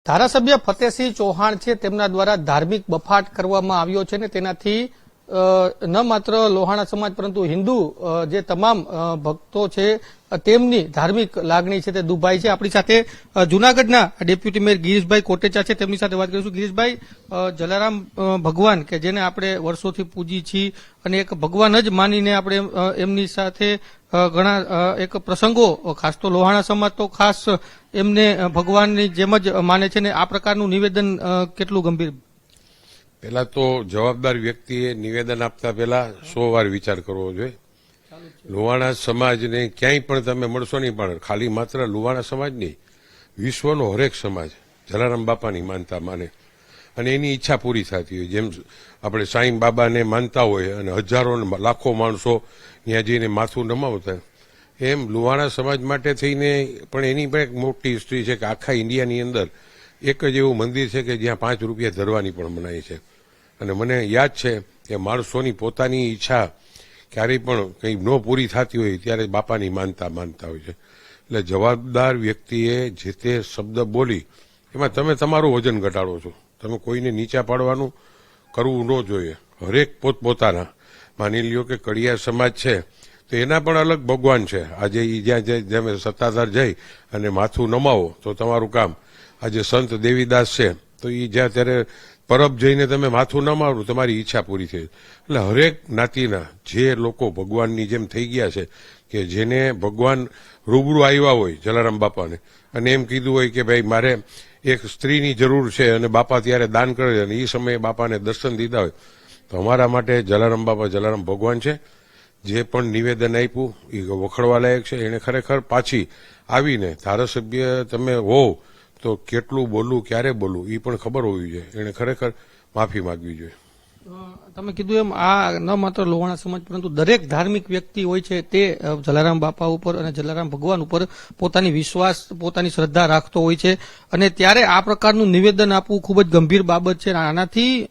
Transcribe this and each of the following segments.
ધારાસભ્ય ફતેહસિંહ ચૌહાણ છે તેમના દ્વારા ધાર્મિક બફાટ કરવામાં આવ્યો છે ને તેનાથી ન માત્ર લોહાણા સમાજ પરંતુ હિન્દુ જે તમામ ભક્તો છે તેમની ધાર્મિક લાગણી છે તે દુભાઈ છે। આપણી સાથે જૂનાગઢના ડેપ્યુટી મેયર ગિરીશભાઈ કોટેચા છે, તેમની સાથે વાત કરીશું। ગિરીશભાઈ, જલારામ ભગવાન કે જેને આપણે વર્ષોથી પૂજી છીએ અને એક ભગવાન જ માનીને આપણે એમની સાથે ઘણા એક પ્રસંગો, ખાસ તો લોહાણા સમાજ તો ખાસ એમને ભગવાનની જેમ જ માને છે ને આ પ્રકારનું નિવેદન કેટલું ગંભીર? પહેલા તો જવાબદાર વ્યક્તિએ નિવેદન આપતા પહેલા 100 વાર વિચાર કરવો જોઈએ। લોહાણા સમાજને ક્યાંય પણ તમે મળશો નહીં, પણ ખાલી માત્ર લોહાણા સમાજ નહીં, વિશ્વનો હરેક સમાજ જલારામ બાપાની માનતા માને અને એની ઈચ્છા પૂરી થતી હોય। જેમ આપણે સાંઈ બાબાને માનતા હોય અને હજારો લાખો માણસો ત્યાં જઈને માથું નમાવતા, એમ લોહાણા સમાજ માટે થઈને પણ એની પણ એક મોટી હિસ્ટ્રી છે કે આખા ઇન્ડિયાની અંદર એક જ એવું મંદિર છે કે જ્યાં 5 રૂપિયા ધરવાની પણ મનાઈ છે। અને મને યાદ છે કે માણસોની પોતાની ઈચ્છા ક્યારેય પણ કંઈ ન પૂરી થતી હોય ત્યારે બાપાની માનતા હોય છે। એટલે જવાબદાર વ્યક્તિએ જે તે શબ્દ બોલી એમાં તમે તમારું વજન ઘટાડો છો, તમે કોઈને નીચા પાડવાનું કરવું ન જોઈએ। હરેક પોતપોતાના, માની લ્યો કે કડિયા સમાજ છે તો એના પણ અલગ ભગવાન છે। આજે એ જ્યાં સત્તાધાર જઈ અને માથું નમાવો તો તમારું કામ। આજે સંત દેવીદાસ છે તો એ જ્યાં ત્યારે પરબ જઈને તમે માથું નમાવો તમારી ઈચ્છા પૂરી થઈ। એટલે હરેક જ્ઞાતિના જે લોકો ભગવાનની જેમ થઈ ગયા છે કે જેને ભગવાન રૂબરૂ આવ્યા હોય જલારામ બાપાને અને એમ કીધું હોય કે ભાઈ મારે એક સ્ત્રીની જરૂર છે અને બાપા ત્યારે દાન કરે અને એ સમયે બાપાને દર્શન દીધા હોય તો અમારા માટે જલારામ બાપા જલારામ ભગવાન છે। જે પણ નિવેદન આપ્યું એ વખોડવા લાયક છે। એને ખરેખર પાછી આવીને ધારાસભ્ય તમે હોવ તો કેટલું બોલવું, ક્યારે બોલવું એ પણ ખબર હોવી જોઈએ। એને ખરેખર માફી માંગવી જોઈએ। તમે કીધું એમ આ ન માત્ર લોહાણા સમાજ પરંતુ દરેક ધાર્મિક વ્યક્તિ હોય છે તે જલારામ બાપા ઉપર અને જલારામ ભગવાન ઉપર પોતાની વિશ્વાસ, પોતાની શ્રદ્ધા રાખતો હોય છે અને ત્યારે આ પ્રકારનું નિવેદન આપવું ખૂબ જ ગંભીર બાબત છે। આનાથી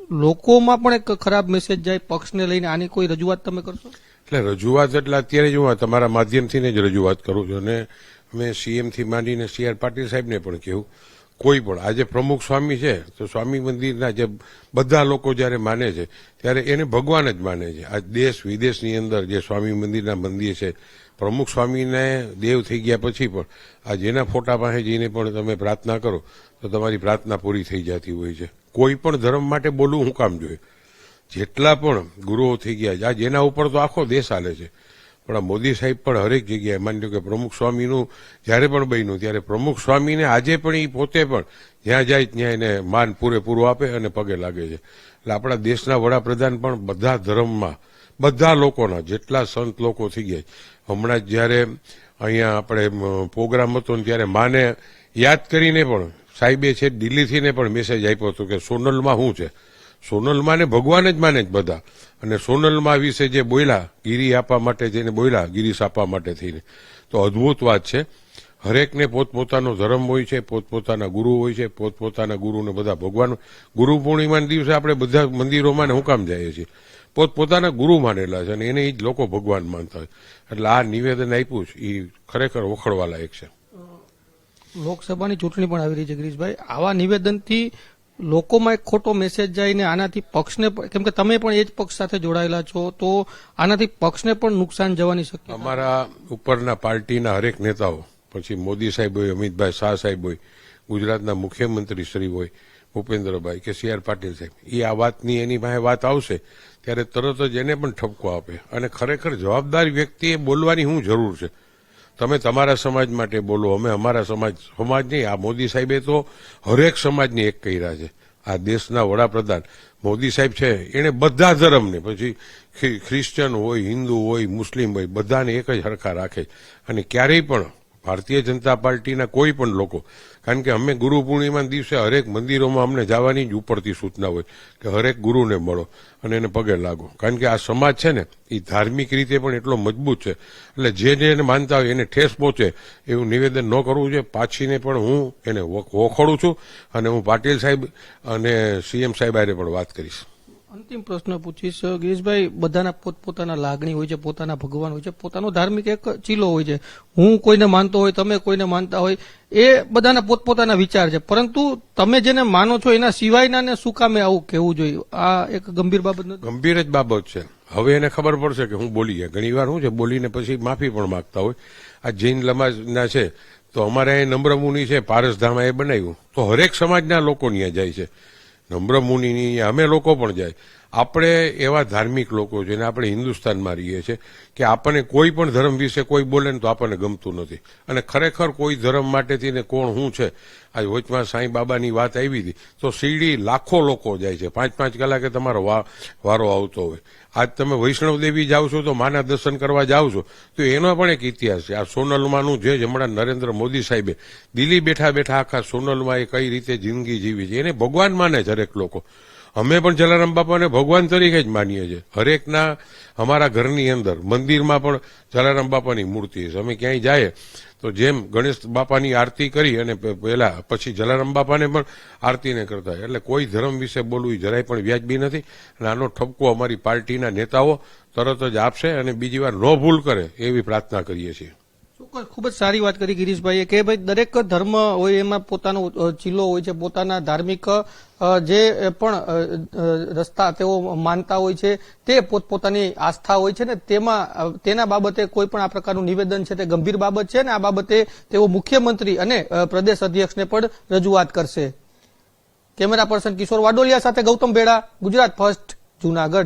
લોકોમાં પણ એક ખરાબ મેસેજ જાય પક્ષને લઈને, આની કોઈ રજૂઆત તમે કરશો? એટલે રજૂઆત એટલે અત્યારે જ હું તમારા માધ્યમથી જ રજૂઆત કરું છું અને અમે સીએમથી માંડીને CR પાટીલ સાહેબને પણ કહ્યું, કોઈ પણ આજે પ્રમુખ સ્વામી છે તો સ્વામી મંદિરના જે બધા લોકો જ્યારે માને છે ત્યારે એને ભગવાન જ માને છે। આ દેશ વિદેશની અંદર જે સ્વામી મંદિરના મંદિર છે, પ્રમુખ સ્વામીને દેવ થઈ ગયા પછી પણ આ જેના ફોટા પાસે જઈને પણ તમે પ્રાર્થના કરો તો તમારી પ્રાર્થના પૂરી થઈ જતી હોય છે। કોઈ પણ ધર્મ માટે બોલવું શું કામ જોઈએ? જેટલા પણ ગુરુઓ થઈ ગયા છે, આ જેના ઉપર તો આખો દેશ હાલે છે, પણ આ મોદી સાહેબ પણ હરેક જગ્યાએ માની લો કે પ્રમુખ સ્વામીનું જ્યારે પણ બન્યું ત્યારે પ્રમુખ સ્વામીને આજે પણ એ પોતે પણ જ્યાં જાય ત્યાં એને માન પૂરેપૂરું આપે અને પગે લાગે છે। એટલે આપણા દેશના વડાપ્રધાન પણ બધા ધર્મમાં બધા લોકોના જેટલા સંત લોકો થઈ ગયા, હમણાં જ જ્યારે અહીંયા આપણે પ્રોગ્રામ હતો ને ત્યારે માને યાદ કરીને પણ સાહેબે છે દિલ્હીથી ને પણ મેસેજ આપ્યો હતો કે સોનલમાં શું છે, સોનલમાં ને ભગવાન જ માને જ બધા, અને સોનલમાં વિશે જે બોલ્યા ગીરી આપવા માટે જેને બોલ્યા ગીરીશ આપવા માટે થઈને તો અદ્ભુત વાત છે। હરેકને પોતપોતાનો ધર્મ હોય છે, પોતપોતાના ગુરુ હોય છે, પોતપોતાના ગુરુને બધા ભગવાન। ગુરુ પૂર્ણિમાના દિવસે આપણે બધા મંદિરોમાં ને હું કામ જઈએ છીએ? પોતપોતાના ગુરુ માનેલા છે અને એને જ લોકો ભગવાન માનતા હોય। એટલે આ નિવેદન આપ્યું છે એ ખરેખર વખોડવા લાયક છે। લોકસભાની ચૂંટણી પણ આવી રહી છે ગિરીશભાઈ, આવા નિવેદનથી લોકોમાં એક ખોટો મેસેજ જાય ને આનાથી પક્ષને, કેમ કે તમે પણ એ જ પક્ષ સાથે જોડાયેલા છો, તો આનાથી પક્ષને પણ નુકસાન જવાની શક્યતા? અમારા ઉપરના પાર્ટીના હરેક નેતાઓ, પછી મોદી સાહેબ હોય, અમિતભાઈ શાહ સાહેબ હોય, ગુજરાતના મુખ્યમંત્રી શ્રી હોય ભૂપેન્દ્રભાઈ કે CR પાટીલ સાહેબ, એ આ વાતની એની પાસે વાત આવશે ત્યારે તરત જ એને પણ ઠપકો આપે। અને ખરેખર જવાબદાર વ્યક્તિએ બોલવાની શું જરૂર છે? તમે તમારા સમાજ માટે બોલો, અમે અમારા સમાજ નહીં। આ મોદી સાહેબે તો હરેક સમાજની એક કર્યા છે। આ દેશના વડાપ્રધાન મોદી સાહેબ છે એને બધા ધર્મને, પછી ખ્રિશ્ચન હોય, હિન્દુ હોય, મુસ્લિમ હોય, બધાને એક જ હરખા રાખે। અને ક્યારેય પણ ભારતીય જનતા પાર્ટીના કોઈ પણ લોકો, કારણ કે અમે ગુરુ પૂર્ણિમાના દિવસે હરેક મંદિરોમાં અમને જવાની જ ઉપરથી સૂચના હોય કે હરેક ગુરુને મળો અને એને પગે લાગો, કારણ કે આ સમાજ છે ને એ ધાર્મિક રીતે પણ એટલો મજબૂત છે। એટલે જેને માનતા હોય એને ઠેસ પહોંચે એવું નિવેદન ન કરવું જોઈએ। પાછીને પણ હું એને વખોડું છું અને હું પાટીલ સાહેબ અને CM સાહેબ આરે પણ વાત કરીશ। અંતિમ પ્રશ્ન પૂછીશ ગિરીશભાઈ, બધાના પોતપોતાના લાગણી હોય છે, પોતાના ભગવાન હોય છે, પોતાનો ધાર્મિક એક ચીલો હોય છે. હું કોઈને માનતો હોય, તમે કોઈને માનતા હોય, એ બધાના પોતપોતાના વિચાર છે. પરંતુ તમે જેને માનો છો એના સિવાયના ને શું કામે આવું કહેવું જોઈએ? આ એક ગંભીર બાબત નથી? ગંભીર જ બાબત છે. હવે એને ખબર પડશે કે હું બોલી ગયા. ઘણી વાર શું છે, બોલીને પછી માફી પણ માંગતા હોય. આ જૈન સમાજના છે તો અમારે અહીં નમ્રમુનિ છે, પારસધામા એ બનાવ્યું, તો હરેક સમાજના લોકો ત્યાં જાય છે. નમ્રમુનિની અમે લોકો પણ જાય. આપણે એવા ધાર્મિક લોકો છે ને આપણે હિન્દુસ્તાનમાં રહીએ છીએ કે આપણને કોઈ પણ ધર્મ વિશે કોઈ બોલે ને તો આપણને ગમતું નથી. અને ખરેખર કોઈ ધર્મ માટેથી ને કોણ શું છે, આજ વચમાં સાંઈ બાબાની વાત આવી હતી તો શિરડી લાખો લોકો જાય છે. 5-5 કલાકે તમારો વારો આવતો હોય. આજ તમે વૈષ્ણવ દેવી જાઓ છો તો માના દર્શન કરવા જાઓ છો તો એનો પણ એક ઇતિહાસ છે. આ સોનલમાંનું જે હમણાં નરેન્દ્ર મોદી સાહેબે દિલ્હી બેઠા બેઠા આખા સોનલમાં એ કઈ રીતે જિંદગી જીવી છે એને ભગવાન માને છે હરેક લોકો. અમે પણ જલારામ બાપાને ભગવાન તરીકે જ માનીએ છીએ. હરેકના અમારા ઘરની અંદર મંદિરમાં પણ જલારામ બાપાની મૂર્તિ છે. અમે ક્યાંય જાય તો જેમ ગણેશ બાપાની આરતી કરી અને પહેલા પછી જલારામ બાપાને પણ આરતીને કરતા હોય. એટલે કોઈ ધર્મ વિશે બોલવું જરાય પણ વ્યાજબી નથી. અને આનો ઠપકો અમારી પાર્ટીના નેતાઓ તરત જ આપશે અને બીજી વાર ન ભૂલ કરે એવી પ્રાર્થના કરીએ છીએ. ચોક્કસ, ખૂબ જ સારી વાત કરી ગિરીશભાઈએ કે ભાઈ દરેક ધર્મ હોય એમાં પોતાનો ચીલો હોય છે, પોતાના ધાર્મિક જે પણ રસ્તા તેઓ માનતા હોય છે તે પોતપોતાની આસ્થા હોય છે ને તેના બાબતે કોઈ પણ આ પ્રકારનું નિવેદન છે તે ગંભીર બાબત છે ને આ બાબતે તેઓ મુખ્યમંત્રી અને પ્રદેશ અધ્યક્ષને પણ રજૂઆત કરશે. કેમેરા પર્સન કિશોર વાડોલિયા સાથે ગૌતમ ભેડા, ગુજરાત ફર્સ્ટ, જૂનાગઢ.